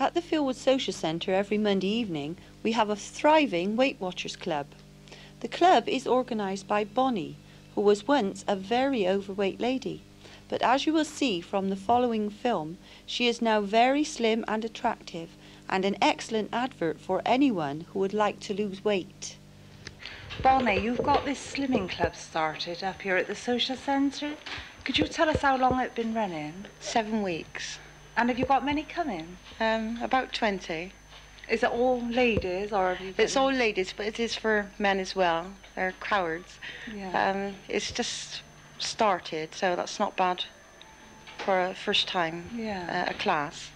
At the Fieldwood Social Centre every Monday evening, we have a thriving Weight Watchers Club. The club is organised by Bonnie, who was once a very overweight lady, but as you will see from the following film, she is now very slim and attractive, and an excellent advert for anyone who would like to lose weight. Bonnie, you've got this slimming club started up here at the social centre. Could you tell us how long it's been running? 7 weeks. And have you got many coming? About 20. Is it all ladies, or have you got... It's all ladies, but it is for men as well. They're cowards. Yeah. It's just started, so that's not bad for a first time a class.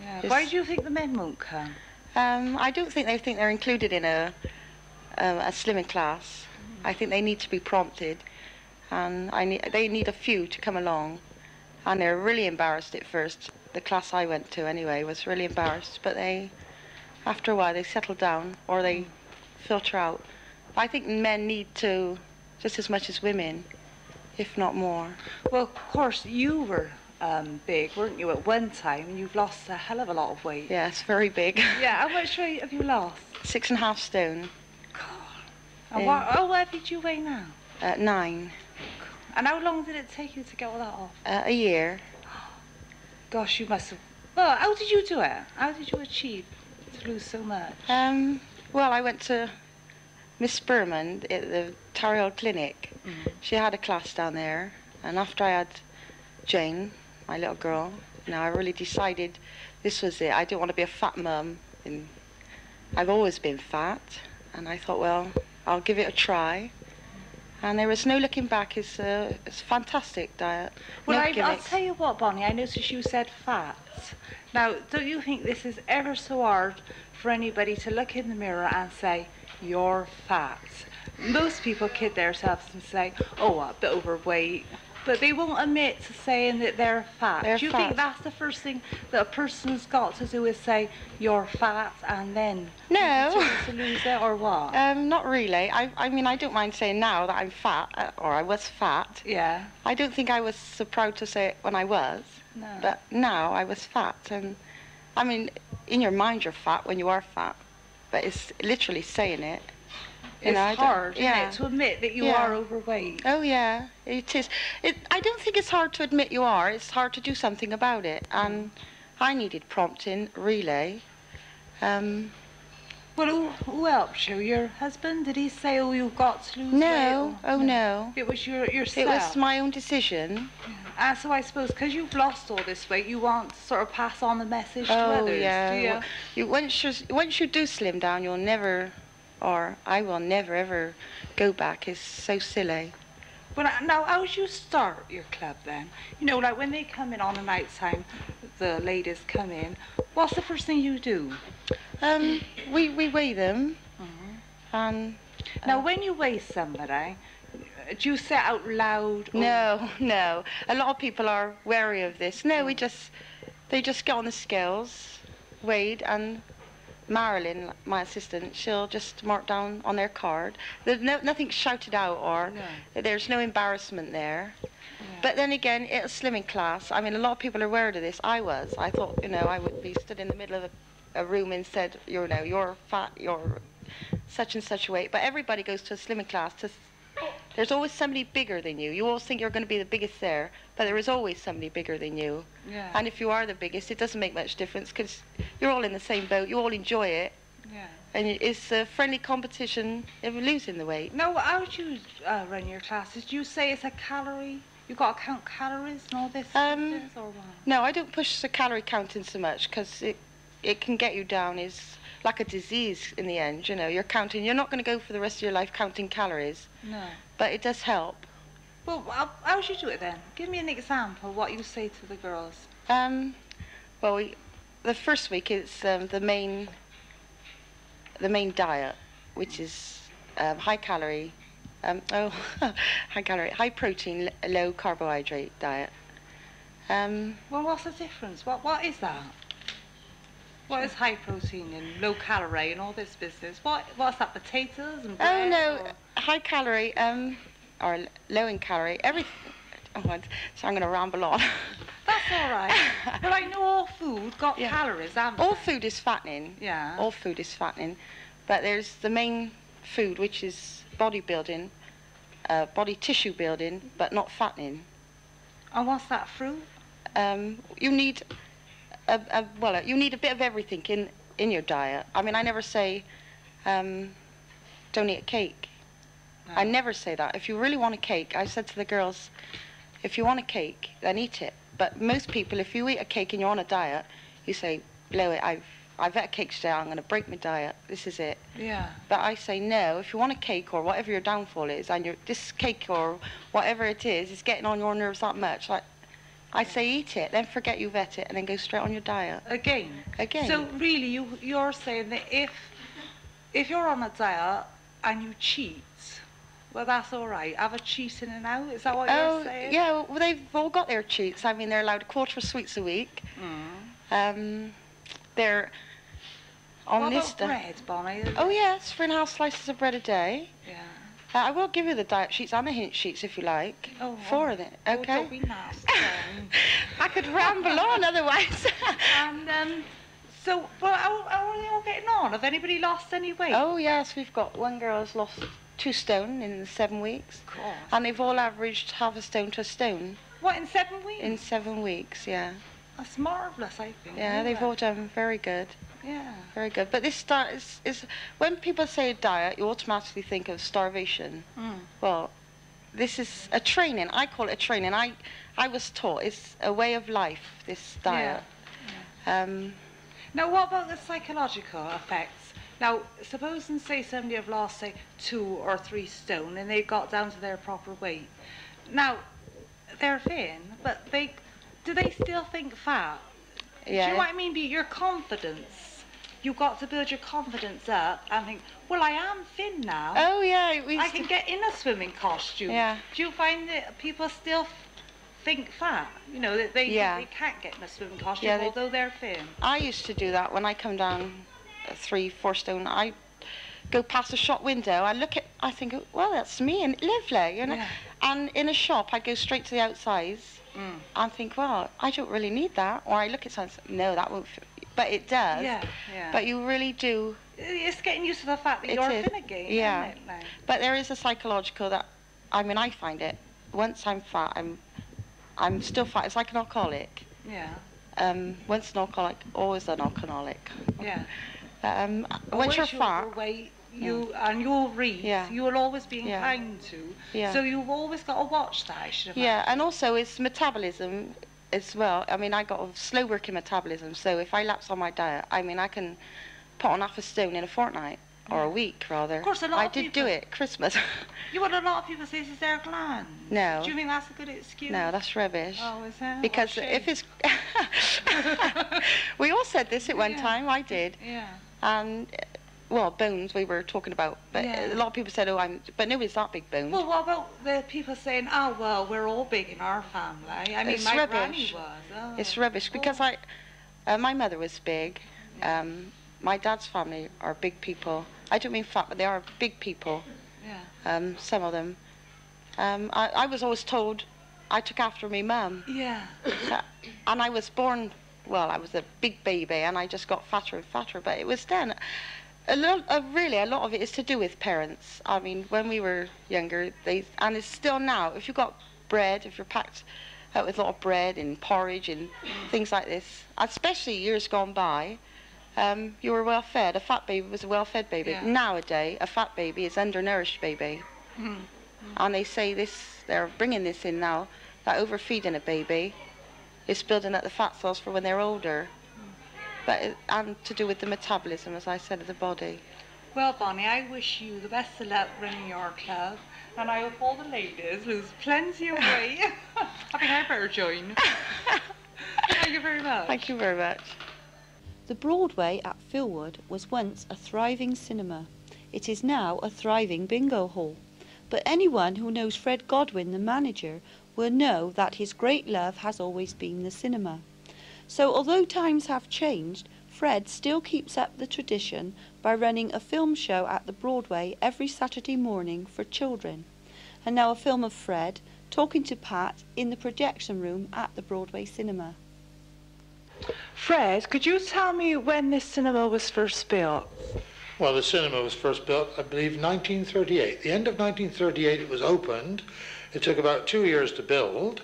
Yeah. Why do you think the men won't come? I don't think they're included in a slimming class. I think they need to be prompted, and they need a few to come along, and they're really embarrassed at first. The class I went to anyway was really embarrassed, but after a while they settle down or they filter out. I think men need to just as much as women, if not more. Well, of course you were big, weren't you, at one time, and you've lost a hell of a lot of weight. Yeah, it's very big. Yeah, how much weight have you lost? 6.5 stone. And what did you weigh now? 9. And how long did it take you to get all that off? A year. Gosh, you must have... Well, how did you do it? How did you achieve to lose so much? Well, I went to Miss Berman at the Tower Hill Clinic. She had a class down there, and after I had Jane, my little girl, I really decided this was it. I didn't want to be a fat mum. I've always been fat, and I thought, well, I'll give it a try. And there was no looking back. It's a fantastic diet. Well, I'll tell you what, Bonnie, I noticed you said fat. Now, don't you think this is ever so hard for anybody to look in the mirror and say, you're fat? Most people kid themselves and say, oh, a bit overweight. But they won't admit to saying that they're fat. Do you think that's the first thing that a person's got to do is say, you're fat, and then to lose it, or what? Not really. I mean, I don't mind saying now that I'm fat, or I was fat. Yeah. I don't think I was so proud to say it when I was. No. But now I was fat. And, I mean, in your mind you're fat when you are fat. But it's literally saying it. It's hard, isn't it, to admit that you are overweight. Oh, yeah, it is. I don't think it's hard to admit you are. It's hard to do something about it. And I needed prompting, really. Well, who helped you? Your husband? Did he say, oh, you've got to lose weight? No, no. It was yourself? It was my own decision. And so I suppose, because you've lost all this weight, you want to sort of pass on the message to others, do you? Well, once you do slim down, you'll never... Or I will never, ever go back. It's so silly. Well, now, how do you start your club then? You know, like when they come in on a night time, the ladies come in, what's the first thing you do? We weigh them. And, now, when you weigh somebody, do you say it out loud? Or... No. A lot of people are wary of this. No, they just get on the scales, weighed, and... Marilyn, my assistant, she'll just mark down on their card. There's nothing shouted out or there's no embarrassment there. Yeah. But then again, it's a slimming class. I mean, a lot of people are aware of this. I thought, I would be stood in the middle of a room and said, you're fat, you're such and such a weight. But everybody goes to a slimming class. There's always somebody bigger than you. You always think you're going to be the biggest there, but there is always somebody bigger than you. Yeah. And if you are the biggest, it doesn't make much difference because you're all in the same boat. You all enjoy it. Yeah. And it's a friendly competition of losing the weight. Now, how do you run your classes? Do you say it's a calorie? You've got to count calories and all this? Or what? No, I don't push the calorie counting so much because it can get you down. It's like a disease in the end, You're counting. You're not going to go for the rest of your life counting calories. No. But it does help. Well, how do you do it then? Give me an example of what you say to the girls. Well, the first week it's the main diet, which is high calorie, high protein, low carbohydrate diet. Well, what's the difference? What is that? What is high protein and low calorie and all this business? What's that? Potatoes and bread? Oh no, high calorie or low in calorie. Everything. So I'm going to ramble on. That's all right. Well, I know all food got Yeah. calories, haven't All they? food is fattening. Yeah. All food is fattening. But there's the main food, which is bodybuilding, body tissue building, but not fattening. And what's that fruit? You need you need a bit of everything in your diet. I mean, I never say don't eat a cake. No. I never say that. If you really want a cake, I said to the girls, if you want a cake, then eat it. But most people, if you eat a cake and you're on a diet, you say, blow it, I've had a cake today, I'm going to break my diet, this is it. Yeah. But I say, no, if you want a cake or whatever your downfall is, and this cake or whatever it is getting on your nerves that much, like, I say eat it, then forget you've ate it, and then go straight on your diet. Again. So really, you're saying that if you're on a diet and you cheat, well, that's all right. Have a cheat in and out. Is that what you're saying? Yeah, well, they've all got their cheats. I mean, they're allowed a quarter of sweets a week. They're on What this about bread, Bonnie? Oh yes, 3.5 slices of bread a day. Yeah. I will give you the diet sheets and the hint sheets if you like. Oh, 4 of them. Okay. Oh, don't be nasty. I could ramble on otherwise. And so, well, how are they all getting on? Have anybody lost any weight? Oh yes, we've got one girl has lost 2 stone in 7 weeks. Of course. And they've all averaged half a stone to a stone. What, in 7 weeks? In 7 weeks, yeah. That's marvellous, I think. Yeah, they've all done very good. Yeah. Very good. But this diet is when people say diet, you automatically think of starvation. Well, this is a training. I call it a training. I was taught it's a way of life, this diet. Yeah. Now, what about the psychological effects? Now, suppose and say somebody have lost, say, 2 or 3 stone and they got down to their proper weight. Now, they're thin, but do they still think fat? Yeah. Do you know what I mean? Your confidence. You've got to build your confidence up and think, well, I am thin now. Oh yeah, I can get in a swimming costume. Yeah. Do you find that people still think fat? You know, that they can't get in a swimming costume, although they're thin. I used to do that when I come down 3-4 stone. I go past a shop window, I think, well, that's me, and lovely, you know. Yeah. And in a shop, I go straight to the outsides and think, well, I don't really need that. Or I look at something, no, that won't fit. But it does. Yeah, yeah. But you really do. It's getting used to the fact that you're thin again, yeah. isn't it? Like? But there is a psychological that, I mean, I find it, once I'm fat, I'm still fat. It's like an alcoholic. Yeah. Once an alcoholic, always an alcoholic. Yeah. Once you're fat, overweight, and you'll read, you will always be inclined to. Yeah. So you've always got to watch that, I should imagine. Yeah, and also it's metabolism as well. I mean, I got a slow working metabolism, so if I lapse on my diet, I mean, I can put on half a stone in a fortnight, or a week rather. Of course, a lot of people... people... do it, Christmas. You want a lot of people say this is their gland. No. Do you think that's a good excuse? No, that's rubbish. Oh, is it? Because if it's... We all said this at one time, I did. Yeah. And, well, bones we were talking about, but a lot of people said, but nobody's that big boned. Well, what about the people saying, oh, well, we're all big in our family? I mean, it's my rubbish. granny was. Oh. It's rubbish, because my mother was big. My dad's family are big people. I don't mean fat, but they are big people. Yeah. Some of them. I was always told I took after my mum. Yeah. And I was born, well, I was a big baby, and I just got fatter and fatter, but it was then. Really, a lot of it is to do with parents. I mean, when we were younger, and it's still now, if you've got bread, if you're packed out with a lot of bread and porridge and things like this, especially years gone by, you were well fed. A fat baby was a well fed baby. Yeah. Nowadays, a fat baby is undernourished baby. And they say they're bringing this in now, that overfeeding a baby is building up the fat cells for when they're older. But and to do with the metabolism, as I said, of the body. Well, Bonnie, I wish you the best of luck running your club, and I hope all the ladies lose plenty of weight. I think I better join. Thank you very much. Thank you very much. The Broadway at Philwood was once a thriving cinema. It is now a thriving bingo hall. But anyone who knows Fred Godwin, the manager, will know that his great love has always been the cinema. So although times have changed, Fred still keeps up the tradition by running a film show at the Broadway every Saturday morning for children. And now a film of Fred, talking to Pat in the projection room at the Broadway cinema. Fred, could you tell me when this cinema was first built? Well, the cinema was first built, I believe, 1938. The end of 1938 it was opened. It took about 2 years to build.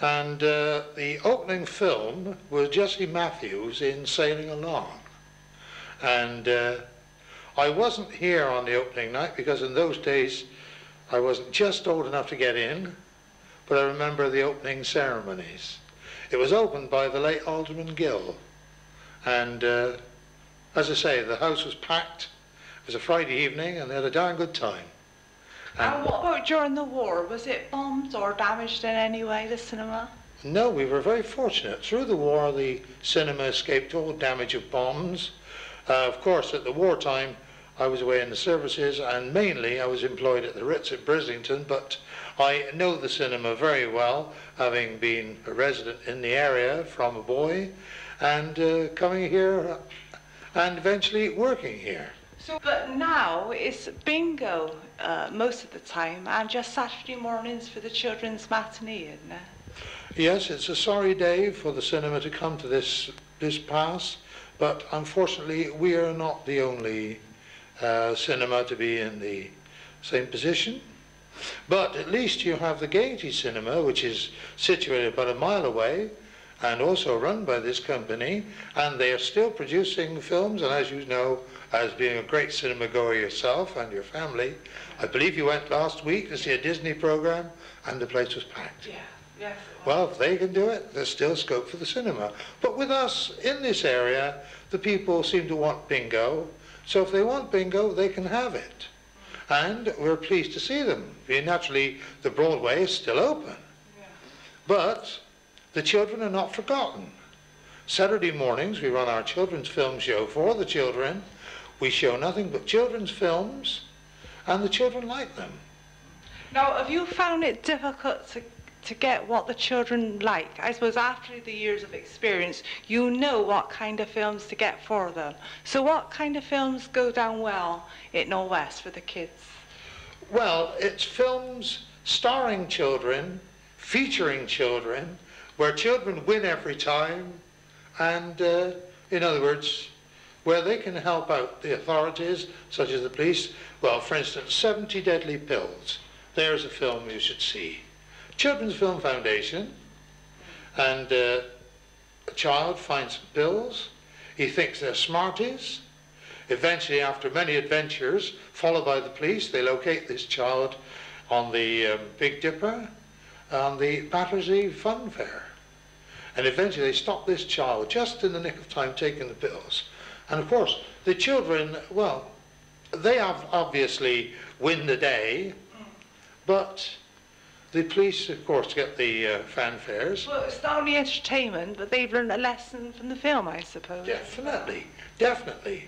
And the opening film was Jesse Matthews in Sailing Along. And I wasn't here on the opening night because in those days I wasn't just old enough to get in, but I remember the opening ceremonies. It was opened by the late Alderman Gill. And as I say, the house was packed. It was a Friday evening and they had a darn good time. And what about during the war? Was it bombed or damaged in any way, the cinema? No, we were very fortunate. Through the war, the cinema escaped all damage of bombs. Of course, at the wartime, I was away in the services, and mainly I was employed at the Ritz at Brislington, but I know the cinema very well, having been a resident in the area from a boy, and coming here, and eventually working here. So, but now it's bingo most of the time, and just Saturday mornings for the children's matinee, isn't it? Yes, it's a sorry day for the cinema to come to this pass, but unfortunately we are not the only cinema to be in the same position. But at least you have the Gaiety Cinema, which is situated about a mile away, and also run by this company, and they are still producing films, and as you know, as being a great cinema goer yourself and your family, I believe you went last week to see a Disney program, and the place was packed. Yeah, yes. Well, if they can do it, there's still scope for the cinema. But with us in this area, the people seem to want bingo, so if they want bingo, they can have it. And we're pleased to see them. Naturally, the Broadway is still open. Yeah. But the children are not forgotten. Saturday mornings, we run our children's film show for the children. We show nothing but children's films, and the children like them. Now, have you found it difficult to get what the children like? I suppose after the years of experience, you know what kind of films to get for them. So what kind of films go down well at Knowle West for the kids? Well, it's films starring children, featuring children, where children win every time, and in other words, where they can help out the authorities, such as the police. Well, for instance, 70 Deadly Pills. There's a film you should see. Children's Film Foundation, and a child finds some pills. He thinks they're Smarties. Eventually, after many adventures, followed by the police, they locate this child on the Big Dipper, on the Battersea Fun Fair. And eventually they stop this child just in the nick of time taking the pills. And of course, the children, well, they have obviously win the day, but the police, of course, get the fanfares. Well, it's not only entertainment, but they've learned a lesson from the film, I suppose. Definitely, definitely.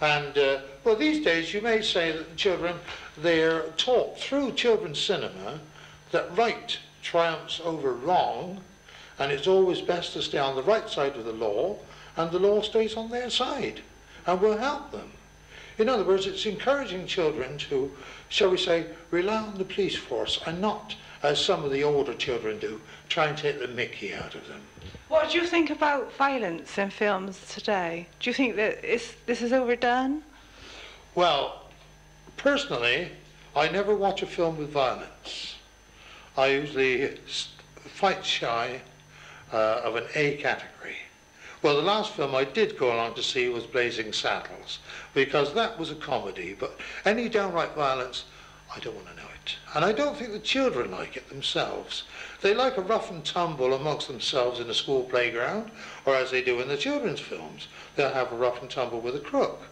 And, well, these days you may say that the children, they're taught through children's cinema that right triumphs over wrong, and it's always best to stay on the right side of the law, and the law stays on their side, and will help them. In other words, it's encouraging children to, shall we say, rely on the police force, and not, as some of the older children do, try and take the mickey out of them. What do you think about violence in films today? Do you think that this is overdone? Well, personally, I never watch a film with violence. I usually fight shy of an A category. Well, the last film I did go along to see was Blazing Saddles, because that was a comedy, but any downright violence, I don't want to know it. And I don't think the children like it themselves. They like a rough and tumble amongst themselves in a school playground, or as they do in the children's films. They'll have a rough and tumble with a crook.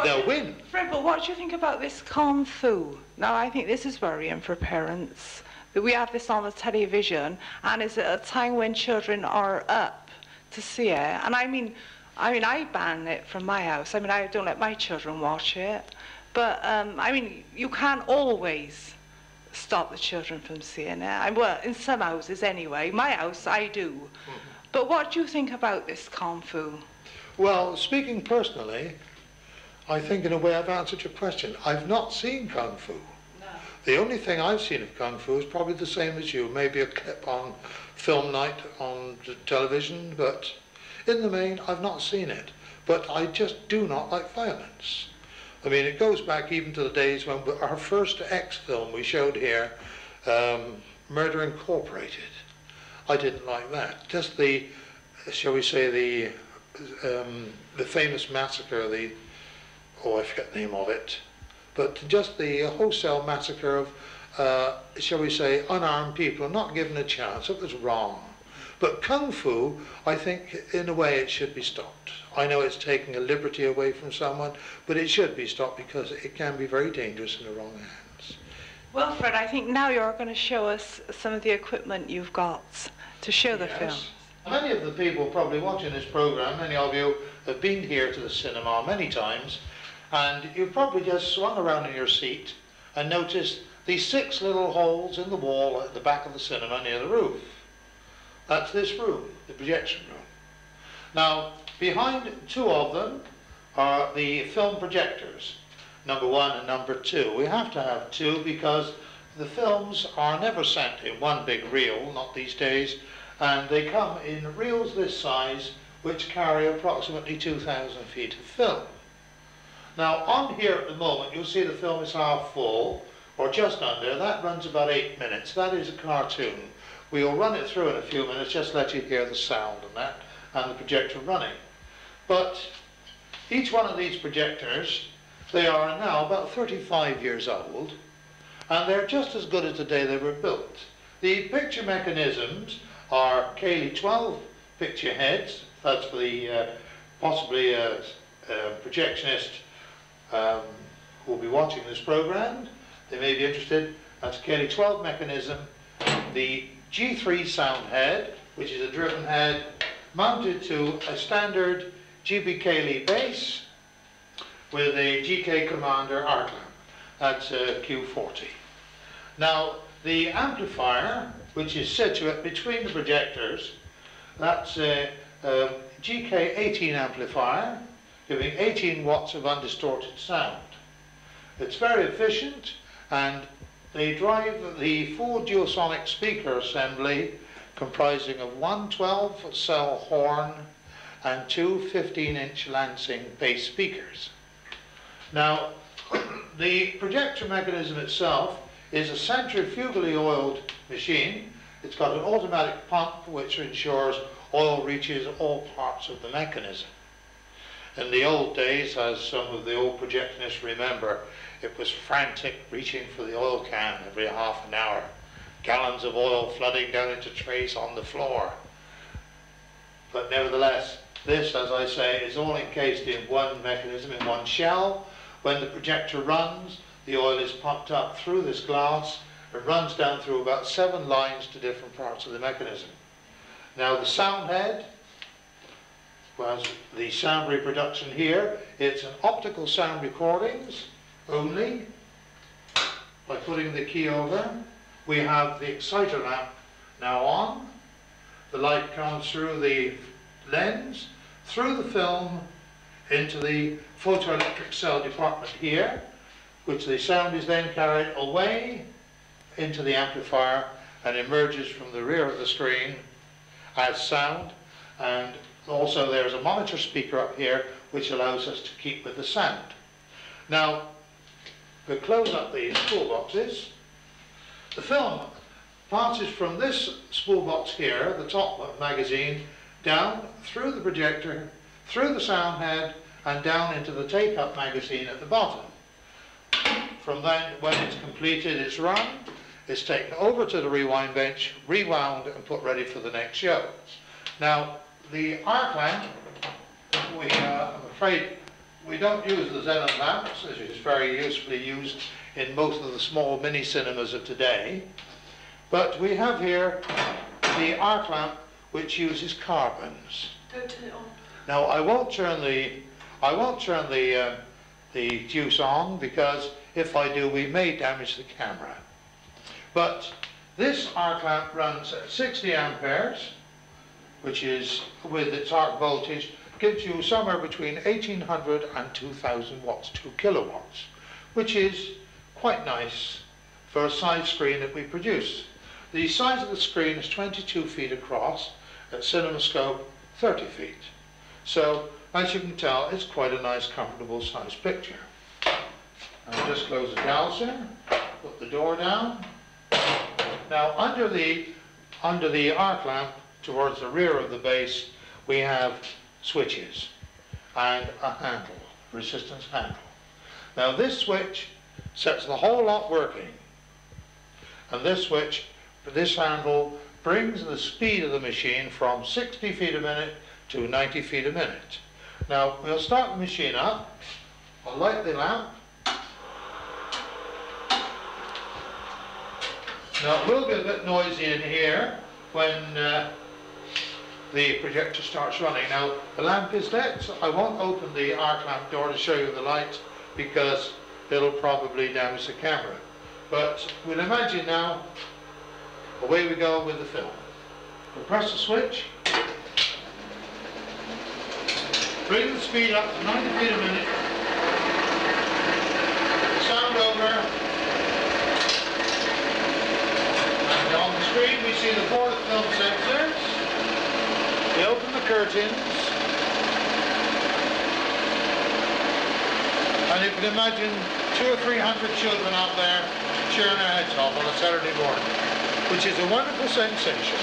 They'll win. Fred, but what do you think about this kung fu? Now, I think this is worrying for parents, that we have this on the television, and it's at a time when children are up to see it. And I mean, I ban it from my house. I mean, I don't let my children watch it. But, I mean, you can't always stop the children from seeing it. Well, in some houses anyway. My house, I do. Mm-hmm. But what do you think about this kung fu? Well, speaking personally, I think in a way I've answered your question. I've not seen kung fu. No. The only thing I've seen of Kung Fu is probably the same as you, maybe a clip on film night on television, but in the main I've not seen it. But I just do not like violence. I mean, it goes back even to the days when our first X film we showed here, Murder Incorporated. I didn't like that. Just the, shall we say, the famous massacre, I forget the name of it, but just the wholesale massacre of, shall we say, unarmed people, not given a chance. It was wrong. But Kung Fu, I think, in a way, it should be stopped. I know it's taking a liberty away from someone, but it should be stopped because it can be very dangerous in the wrong hands. Well, Fred, I think now you're going to show us some of the equipment you've got to show the film. Many of the people probably watching this program, many of you have been here to the cinema many times, and you've probably just swung around in your seat and noticed these 6 little holes in the wall at the back of the cinema near the roof. That's this room, the projection room. Now, behind 2 of them are the film projectors, number 1 and number 2. We have to have 2 because the films are never sent in one big reel, not these days, and they come in reels this size, which carry approximately 2,000 feet of film. Now, on here at the moment, you'll see the film is half full, or just under. That runs about 8 minutes. That is a cartoon. We'll run it through in a few minutes, just let you hear the sound and that, and the projector running. But each one of these projectors, they are now about 35 years old, and they're just as good as the day they were built. The picture mechanisms are Knowle 12 picture heads. That's for the possibly projectionist who will be watching this program. They may be interested. That's Knowle 12 mechanism. The G3 sound head, which is a driven head mounted to a standard GB Knowle base with a GK Commander arc lamp. That's Q40. Now, the amplifier, which is situate between the projectors, that's a GK18 amplifier, giving 18 watts of undistorted sound. It's very efficient, and they drive the 4 dual-sonic speaker assembly comprising of 1 12-cell horn and 2 15-inch Lansing bass speakers. Now, the projector mechanism itself is a centrifugally oiled machine. It's got an automatic pump which ensures oil reaches all parts of the mechanism. In the old days, as some of the old projectionists remember, it was frantic reaching for the oil can every half an hour. Gallons of oil flooding down into trays on the floor. But nevertheless, this, as I say, is all encased in one mechanism, in one shell. When the projector runs, the oil is pumped up through this glass and runs down through about 7 lines to different parts of the mechanism. Now the sound head, was the sound reproduction here. It's an optical sound recordings only. By putting the key over, we have the exciter lamp now on. The light comes through the lens, through the film, into the photoelectric cell department here, which the sound is then carried away into the amplifier and emerges from the rear of the screen as sound. And also there's a monitor speaker up here which allows us to keep with the sound. Now, we'll close up these spool boxes. The film passes from this spool box here, the top magazine, down through the projector, through the sound head, and down into the take-up magazine at the bottom. From then, when it's completed, it's run, it's taken over to the rewind bench, rewound, and put ready for the next show. Now, the arc lamp, I'm afraid we don't use the xenon lamps, as is very usefully used in most of the small mini cinemas of today. But we have here the arc lamp which uses carbons. Don't turn it on. Now I won't turn the juice on, because if I do we may damage the camera. But this arc lamp runs at 60 amperes, which is, with its arc voltage, gives you somewhere between 1800 and 2000 watts, 2 kilowatts, which is quite nice for a side screen that we produce. The size of the screen is 22 feet across, at CinemaScope 30 feet. So, as you can tell, it's quite a nice, comfortable size picture. I'll just close the dowser, put the door down. Now, under the arc lamp, towards the rear of the base, we have switches and a handle, resistance handle. Now, this switch sets the whole lot working. And this switch, this handle, brings the speed of the machine from 60 feet a minute to 90 feet a minute. Now, we'll start the machine up. I'll light the lamp. Now, it will be a bit noisy in here when the projector starts running. Now, the lamp is lit, so I won't open the arc lamp door to show you the light because it'll probably damage the camera. But we'll imagine now, away we go with the film. We'll press the switch, bring the speed up to 90 feet a minute, sound over, and on the screen we see the 4 film sensors. We open the curtains, and you can imagine 200 or 300 children out there cheering their heads off on a Saturday morning, which is a wonderful sensation.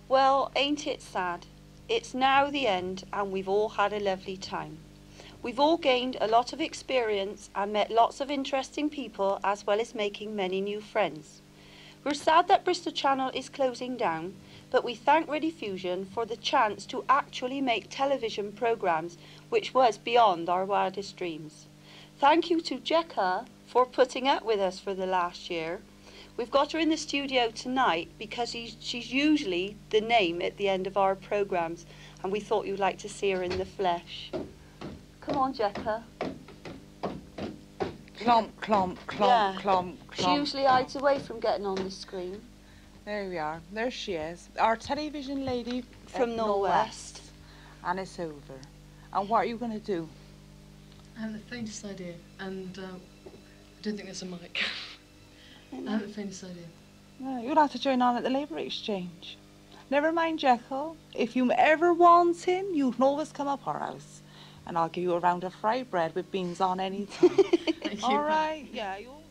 Well, ain't it sad? It's now the end and we've all had a lovely time. We've all gained a lot of experience and met lots of interesting people as well as making many new friends. We're sad that Bristol Channel is closing down, but we thank Rediffusion for the chance to actually make television programmes which was beyond our wildest dreams. Thank you to Jekka for putting up with us for the last year. We've got her in the studio tonight because she's usually the name at the end of our programmes, and we thought you'd like to see her in the flesh. Come on, Jekka. Clomp, clomp, clomp, clomp, clomp. She usually hides away from getting on the screen. There we are. There she is. Our television lady From Knowle West. And it's over. And what are you going to do? I haven't the faintest idea, and I don't think there's a mic. I haven't the faintest idea. No, you'll have to join on at the Labour Exchange. Never mind, Jekyll. If you ever want him, you can always come up our house. And I'll give you a round of fried bread with beans on any time. Thank you. All right? Yeah, you'll...